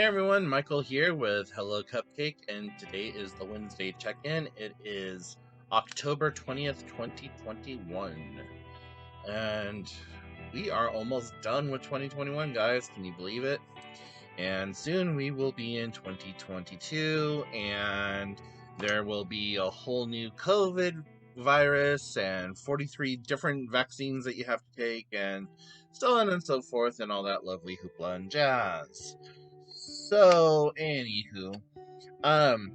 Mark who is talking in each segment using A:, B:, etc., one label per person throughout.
A: Hey everyone, Michael here with Hello Cupcake, and today is the Wednesday check-in. It is October 20th, 2021, and we are almost done with 2021, guys. Can you believe it? And soon we will be in 2022, and there will be a whole new COVID virus and 43 different vaccines that you have to take, and so on and so forth, and all that lovely hoopla and jazz. So, anywho, um,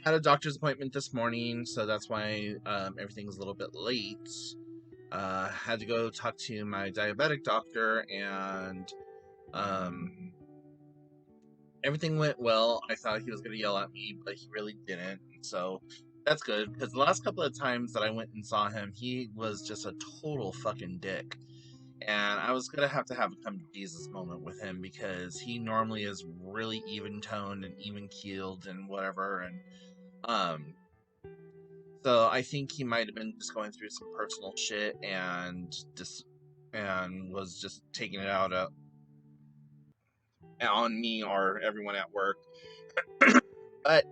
A: had a doctor's appointment this morning, so that's why everything's a little bit late. Had to go talk to my diabetic doctor, and um, everything went well. I thought he was going to yell at me, but he really didn't. So that's good, because the last couple of times that I went and saw him, he was just a total fucking dick. And I was going to have a come to Jesus moment with him, because he normally is really even toned and even keeled and whatever. And um, so I think he might have been just going through some personal shit and was just taking it out on me or everyone at work. But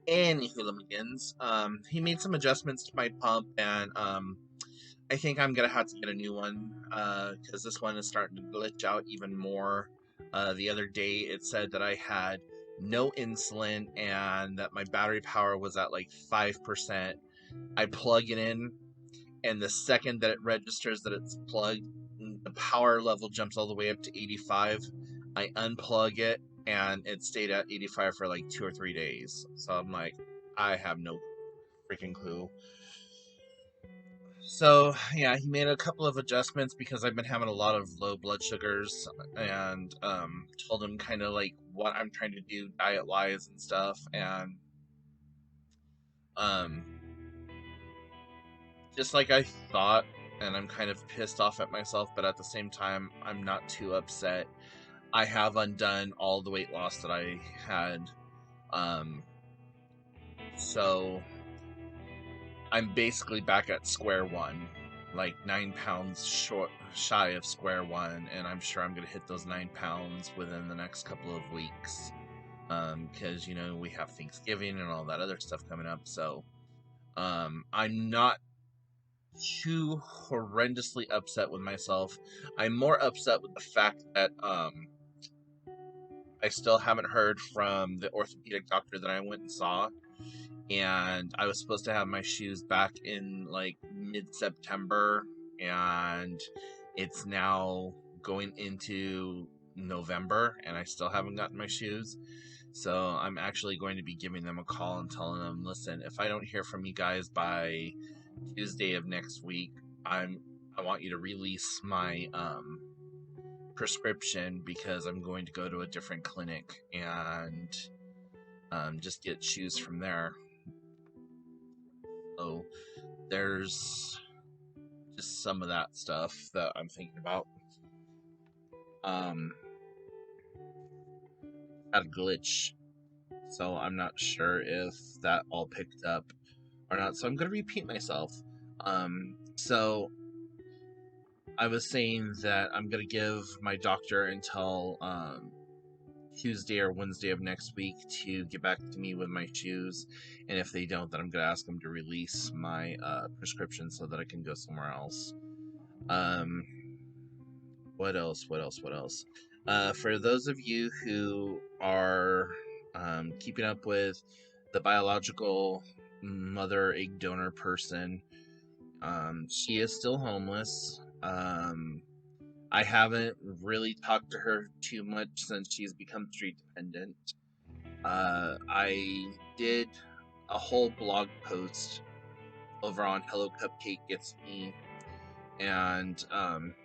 A: anywho, he made some adjustments to my pump, and I think I'm gonna have to get a new one because this one is starting to glitch out even more. The other day it said that I had no insulin and that my battery power was at like 5%. I plug it in, and the second that it registers that it's plugged, the power level jumps all the way up to 85. I unplug it, and it stayed at 85 for like 2 or 3 days. So I'm like, I have no freaking clue. So yeah, he made a couple of adjustments because I've been having a lot of low blood sugars, and told him kind of like what I'm trying to do diet wise and stuff, and um, just like I thought, and I'm kind of pissed off at myself, but at the same time, I'm not too upset. I have undone all the weight loss that I had, um, so I'm basically back at square one, like 9 pounds shy of square one, and I'm sure I'm gonna hit those 9 pounds within the next couple of weeks, because we have Thanksgiving and all that other stuff coming up. So I'm not too horrendously upset with myself. I'm more upset with the fact that I still haven't heard from the orthopedic doctor that I went and saw, and I was supposed to have my shoes back in like mid-September, and it's now going into November, and I still haven't gotten my shoes. So I'm actually going to be giving them a call and telling them, listen, if I don't hear from you guys by Tuesday of next week, I want you to release my prescription, because I'm going to go to a different clinic and just get shoes from there. So there's just some of that stuff that I'm thinking about. Had a glitch, so I'm not sure if that all picked up or not. So I'm gonna repeat myself. So I was saying that I'm gonna give my doctor until Tuesday or Wednesday of next week to get back to me with my shoes, and if they don't, then I'm gonna ask them to release my prescription so that I can go somewhere else. Um, what else? What else? What else? For those of you who are keeping up with the biological mother egg donor person, she is still homeless. I haven't really talked to her too much since she's become street dependent. I did a whole blog post over on hellocupcakeitsme, and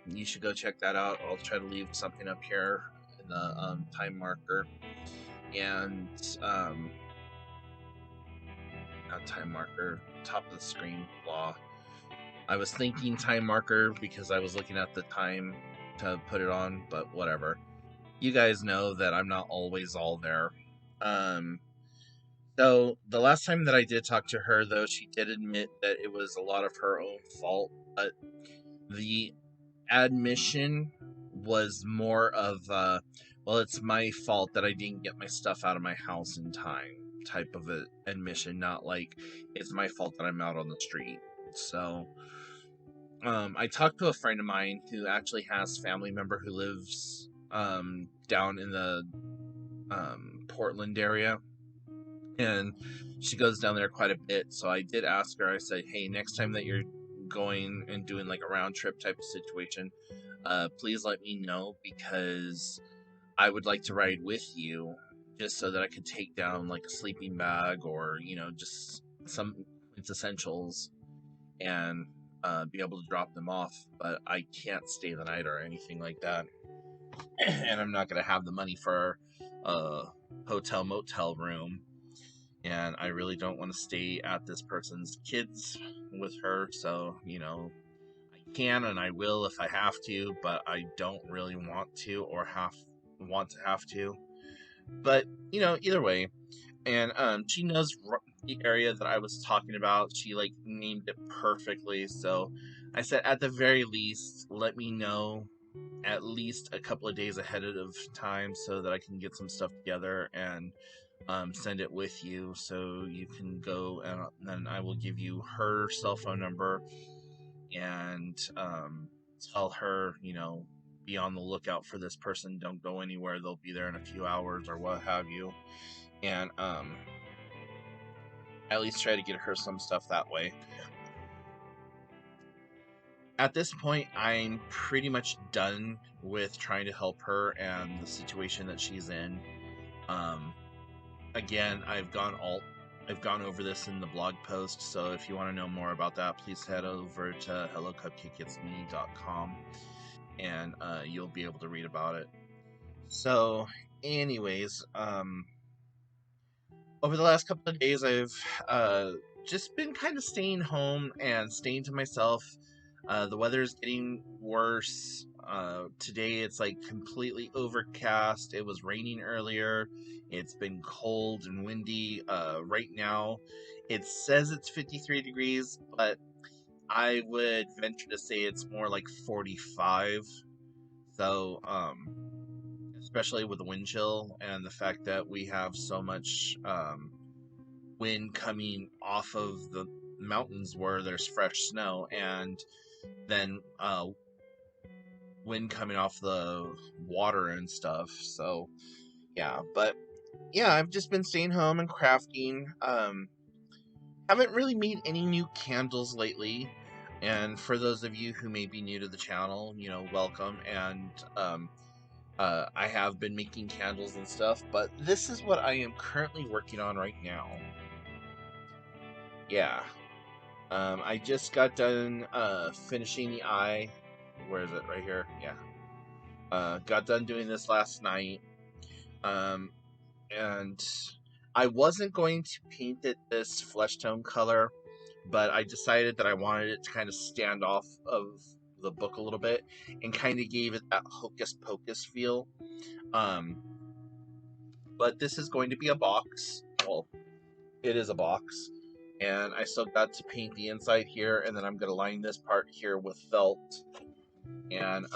A: you should go check that out. I'll try to leave something up here in the time marker, and not time marker, top of the screen, blah. I was thinking time marker because I was looking at the time to put it on, but whatever. You guys know that I'm not always all there. So the last time that I did talk to her, though, she did admit that it was a lot of her own fault, but the admission was more of well, it's my fault that I didn't get my stuff out of my house in time type of admission, not like it's my fault that I'm out on the street. So, I talked to a friend of mine who actually has family member who lives down in the Portland area, and she goes down there quite a bit. So I did ask her. I said, "Hey, next time that you're going and doing like a round trip type of situation, please let me know because I would like to ride with you, just so that I could take down like a sleeping bag or just some essentials and be able to drop them off. But I can't stay the night or anything like that, and I'm not gonna have the money for a hotel motel room." And I really don't want to stay at this person's kids with her, so I can and I will if I have to, but I don't really want to or have to. But either way, and she knows the area that I was talking about. She like named it perfectly, so I said at the very least, let me know at least a couple of days ahead of time so that I can get some stuff together and send it with you so you can go, and then I will give you her cell phone number and tell her, be on the lookout for this person. Don't go anywhere. They'll be there in a few hours or what have you. And at least try to get her some stuff that way. At this point, I'm pretty much done with trying to help her and the situation that she's in. Um, Again, I've gone over this in the blog post, so if you want to know more about that, please head over to hellocupcakeitsme.com and you'll be able to read about it. So, anyways, over the last couple of days, I've just been kind of staying home and staying to myself. The weather is getting worse. Today it's like completely overcast. It was raining earlier. It's been cold and windy. Right now, it says it's 53 degrees, but I would venture to say it's more like 45. So, especially with the wind chill and the fact that we have so much wind coming off of the mountains where there's fresh snow, and then wind coming off the water and stuff. So yeah, but yeah, I've just been staying home and crafting. Haven't really made any new candles lately. And for those of you who may be new to the channel, welcome. And I have been making candles and stuff, but this is what I am currently working on right now. Yeah. I just got done finishing the eye. Where is it? Right here. Yeah. Got done doing this last night. Um, and I wasn't going to paint it this flesh tone color, but I decided that I wanted it to kind of stand off of the book a little bit and kind of gave it that hocus pocus feel. Um, but this is going to be a box. Well, it is a box. And I still got to paint the inside here, and then I'm going to line this part here with felt. And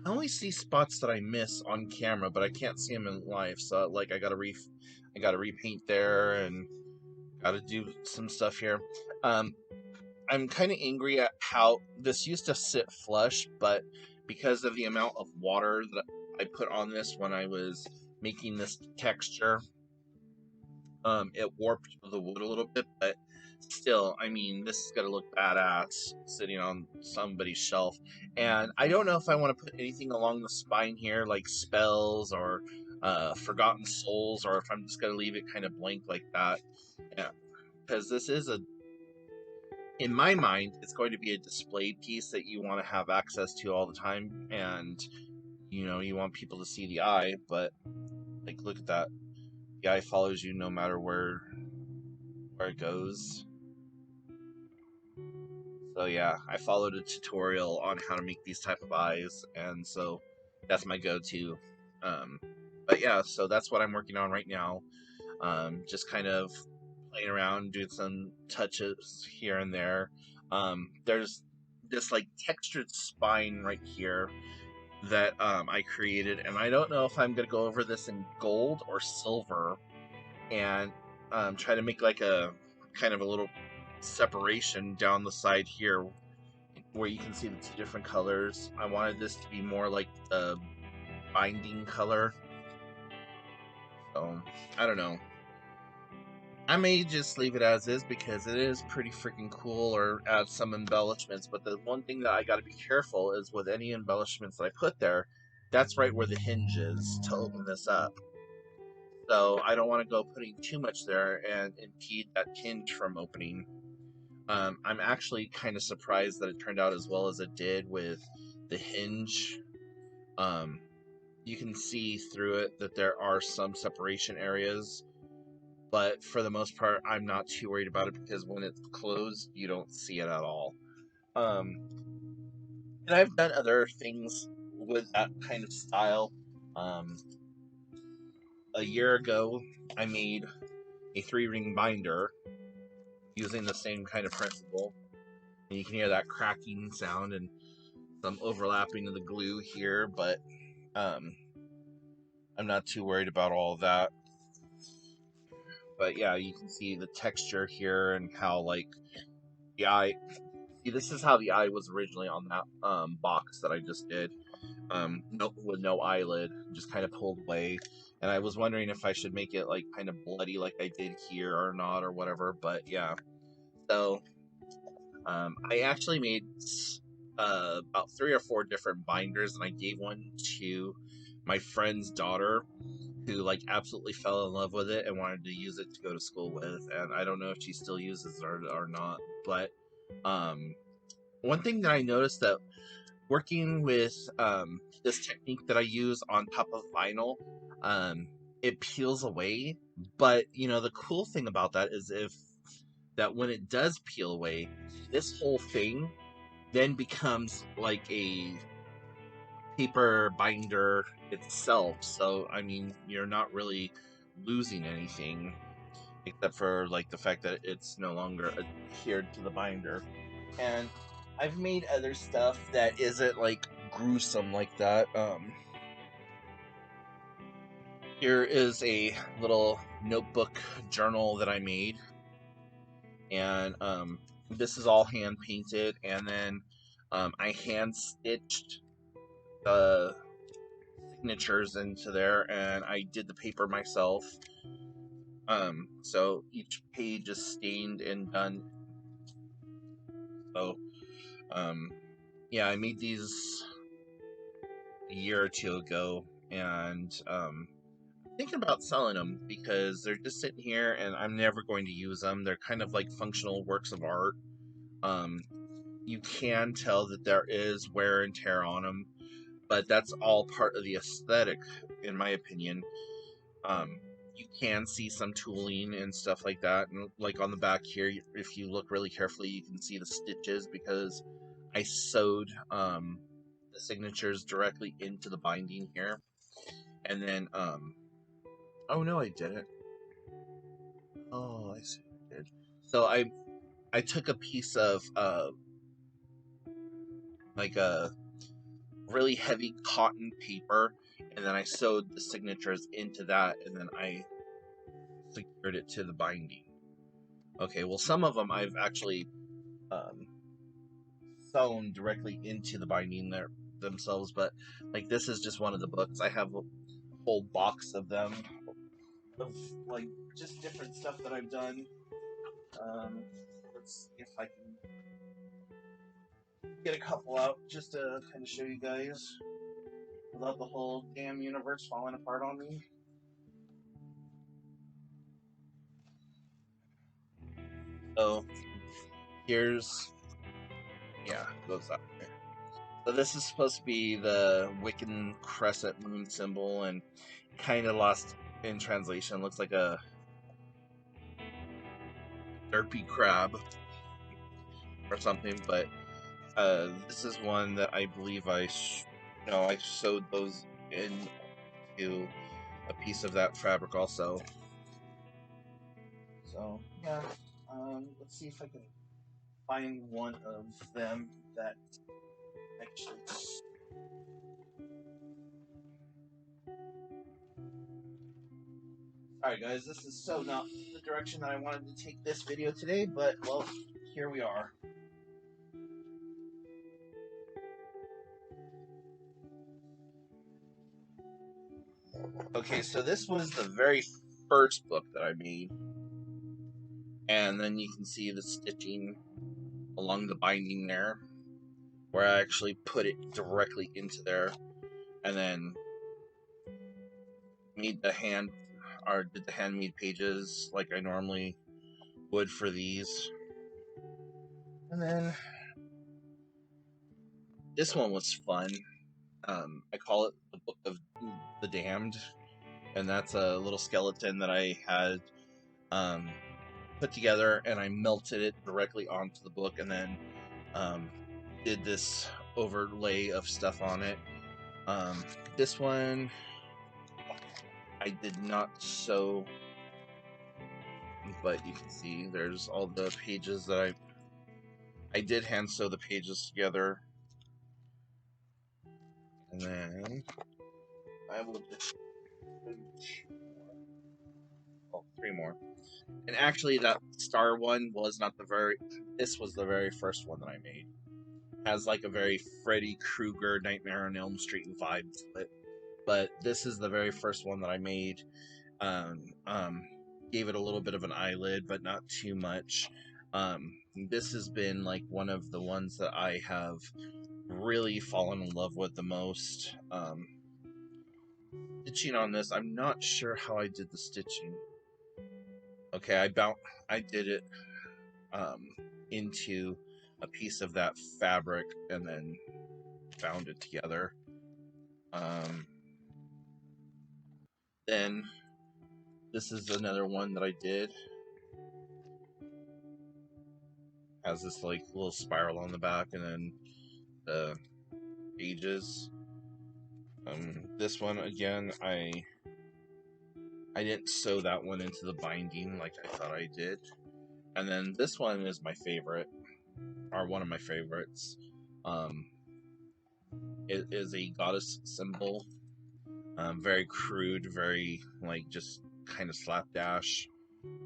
A: I only see spots that I miss on camera, but I can't see them in live. So like I gotta repaint there and gotta do some stuff here. I'm kind of angry at how this used to sit flush, but because of the amount of water that I put on this when I was making this texture, it warped the wood a little bit, but still, I mean, this is gonna look badass sitting on somebody's shelf. And I don't know if I want to put anything along the spine here, like spells or forgotten souls, or if I'm just gonna leave it kind of blank like that. Yeah, because this is in my mind, it's going to be a display piece that you want to have access to all the time, and you want people to see the eye, but like, look at that. The eye follows you no matter where it goes. So yeah, I followed a tutorial on how to make these type of eyes, and so that's my go-to. Um, but yeah, so that's what I'm working on right now. Just kind of playing around, doing some touches here and there. There's this like textured spine right here that I created, and I don't know if I'm gonna go over this in gold or silver and try to make like a kind of a little separation down the side here where you can see the two different colors. I wanted this to be more like the binding color, so I don't know. I may just leave it as is because it is pretty freaking cool, or add some embellishments. But the one thing that I got to be careful is with any embellishments that I put there, that's right where the hinge is to open this up. So I don't want to go putting too much there and impede that hinge from opening. I'm actually kind of surprised that it turned out as well as it did with the hinge. Um, you can see through it that there are some separation areas, but for the most part, I'm not too worried about it because when it's closed, you don't see it at all. Um, and I've done other things with that kind of style. Um, a year ago, I made a 3-ring binder using the same kind of principle. And you can hear that cracking sound and some overlapping of the glue here, but um, I'm not too worried about all of that. But yeah, you can see the texture here and how like the eye. See, this is how the eye was originally on that box that I just did. No, with no eyelid, just kind of pulled away. And I was wondering if I should make it like kind of bloody like I did here or not or whatever. But yeah, so I actually made about 3 or 4 different binders, and I gave one to my friend's daughter, who like absolutely fell in love with it and wanted to use it to go to school with. And I don't know if she still uses it or not. But one thing that I noticed that working with this technique that I use on top of vinyl, it peels away. But you know, the cool thing about that is if that when it does peel away, this whole thing then becomes like a paper binder itself. So I mean, you're not really losing anything except for like the fact that it's no longer adhered to the binder. And I've made other stuff that isn't like gruesome like that. Here is a little notebook journal that I made, and this is all hand painted, and then I hand stitched the signatures into there, and I did the paper myself. So each page is stained and done. So yeah, I made these a year or two ago, and thinking about selling them because they're just sitting here and I'm never going to use them. They're kind of like functional works of art. Um, you can tell that there is wear and tear on them, but that's all part of the aesthetic, in my opinion. You can see some tooling and stuff like that, and like on the back here, if you look really carefully, you can see the stitches because I sewed the signatures directly into the binding here, and then oh no, I didn't. Oh, I see what I did. So I took a piece of like a really heavy cotton paper, and then I sewed the signatures into that, and then I secured it to the binding. Okay, well, some of them I've actually um, sewn directly into the binding there themselves, but like this is just one of the books. I have a whole box of them, of like just different stuff that I've done. Let's see if I can get a couple out just to kind of show you guys without the whole damn universe falling apart on me. So here's, yeah, goes that way. So this is supposed to be the Wiccan crescent moon symbol, and kind of lost in translation. Looks like a derpy crab or something, but this is one that I believe I sewed those into a piece of that fabric also. So yeah, let's see if I can find one of them that actually. Alright guys, this is so not the direction that I wanted to take this video today, but well, here we are. Okay, so this was the very first book that I made. And then you can see the stitching along the binding there, where I actually put it directly into there, and then made the did the handmade pages like I normally would for these. And then this one was fun. I call it the Book of the Damned, and that's a little skeleton that I had put together, and I melted it directly onto the book, and then did this overlay of stuff on it. This one I did not sew, but you can see there's all the pages that I did hand sew the pages together. And then I will just three more. And actually that star one was not this was the very first one that I made. It has like a very Freddy Krueger Nightmare on Elm Street vibe to it. But this is the very first one that I made. Gave it a little bit of an eyelid, but not too much. This has been like one of the ones that I have really fallen in love with the most. Stitching on this, I'm not sure how I did the stitching. Okay, I did it into a piece of that fabric and then bound it together. Then this is another one that I did. Has this like little spiral on the back, and then the pages. This one again, I didn't sew that one into the binding like I thought I did. And then this one is my favorite, or one of my favorites. It is a goddess symbol. Very crude, very like just kind of slapdash.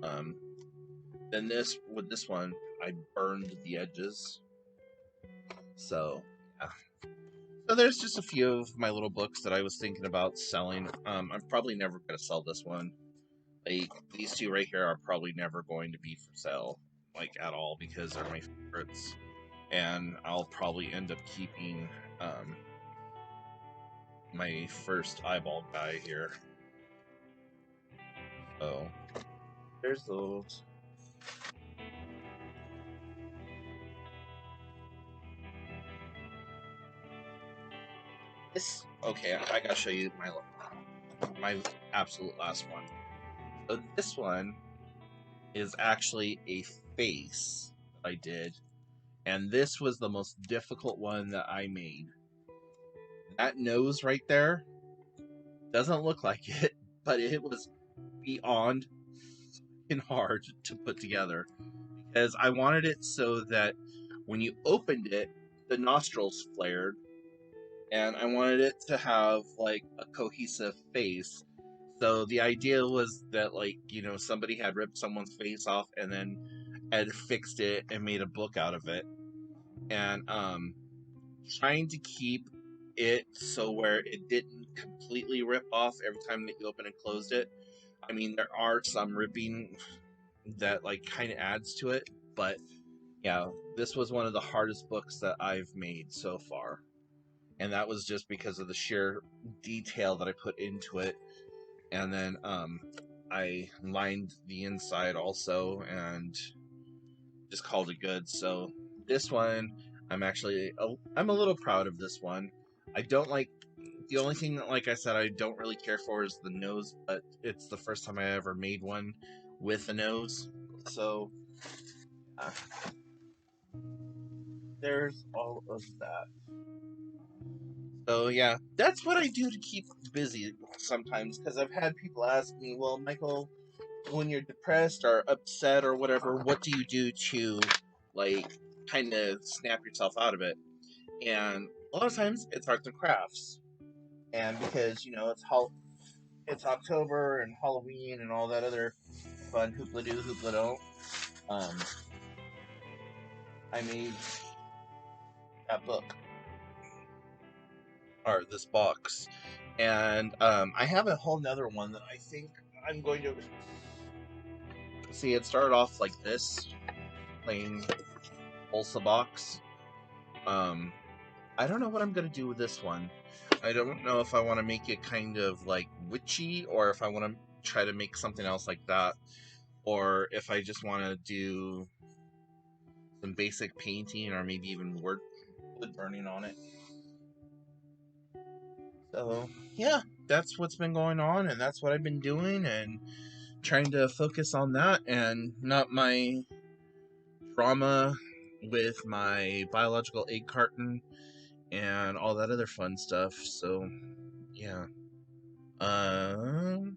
A: Then with this one, I burned the edges. So yeah. So there's just a few of my little books that I was thinking about selling. I'm probably never going to sell this one. Like, these two right here are probably never going to be for sale, like, at all, because they're my favorites. And I'll probably end up keeping my first eyeball guy here. So, there's those. Okay, I gotta show you my absolute last one. So this one is actually a face that I did, and this was the most difficult one that I made. That nose right there doesn't look like it, but it was beyond hard to put together, because I wanted it so that when you opened it, the nostrils flared, and I wanted it to have like a cohesive face. So the idea was that, like, somebody had ripped someone's face off and then had fixed it and made a book out of it. And trying to keep it so where it didn't completely rip off every time that you open and closed it. I mean, there are some ripping that like kind of adds to it, but yeah, this was one of the hardest books that I've made so far. And that was just because of the sheer detail that I put into it. And then I lined the inside also and just called it good. So this one, I'm a little proud of this one. I don't like, the only thing that, like I said, I don't really care for is the nose, but it's the first time I ever made one with a nose. So there's all of that. So yeah, that's what I do to keep busy sometimes, because I've had people ask me, well, Michael, when you're depressed or upset or whatever, what do you do to, like, kind of snap yourself out of it. And a lot of times it's arts and crafts. And because, it's October and Halloween and all that other fun hoopla doo hoopla don't, um, I made that book, or this box. And I have a whole nother one that I think I'm going to see. It started off like this, plain Ulsa box. Um, I don't know what I'm gonna do with this one. I don't know if I want to make it kind of like witchy, or if I want to try to make something else like that, or if I just want to do some basic painting, or maybe even wood burning on it. So yeah, that's what's been going on, and that's what I've been doing, and trying to focus on that and not my drama with my biological egg carton and all that other fun stuff. So yeah. Um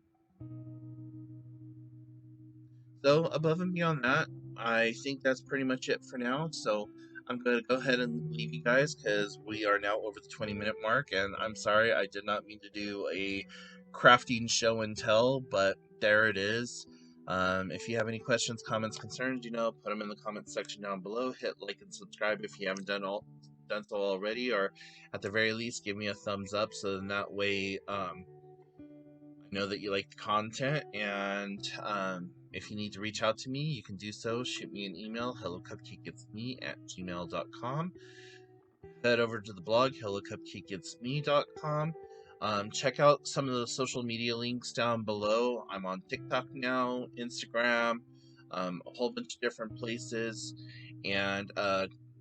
A: So above and beyond that, I think that's pretty much it for now. So I'm going to go ahead and leave you guys because we are now over the 20-minute mark. And I'm sorry, I did not mean to do a crafting show and tell, but there it is. If you have any questions, comments, concerns, put them in the comments section down below. Hit like and subscribe if you haven't done so already, or at the very least, give me a thumbs up so then that way know that you like the content. And if you need to reach out to me, you can do so. Shoot me an email, hellocupcakeitsme@gmail.com. Head over to the blog, hellocupcakeitsme.com. Check out some of the social media links down below. I'm on TikTok now, Instagram, a whole bunch of different places. And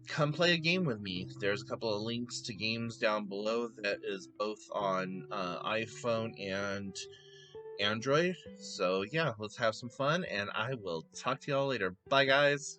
A: come play a game with me. There's a couple of links to games down below that is both on iPhone and Android. So yeah, let's have some fun, and I will talk to y'all later. Bye, guys.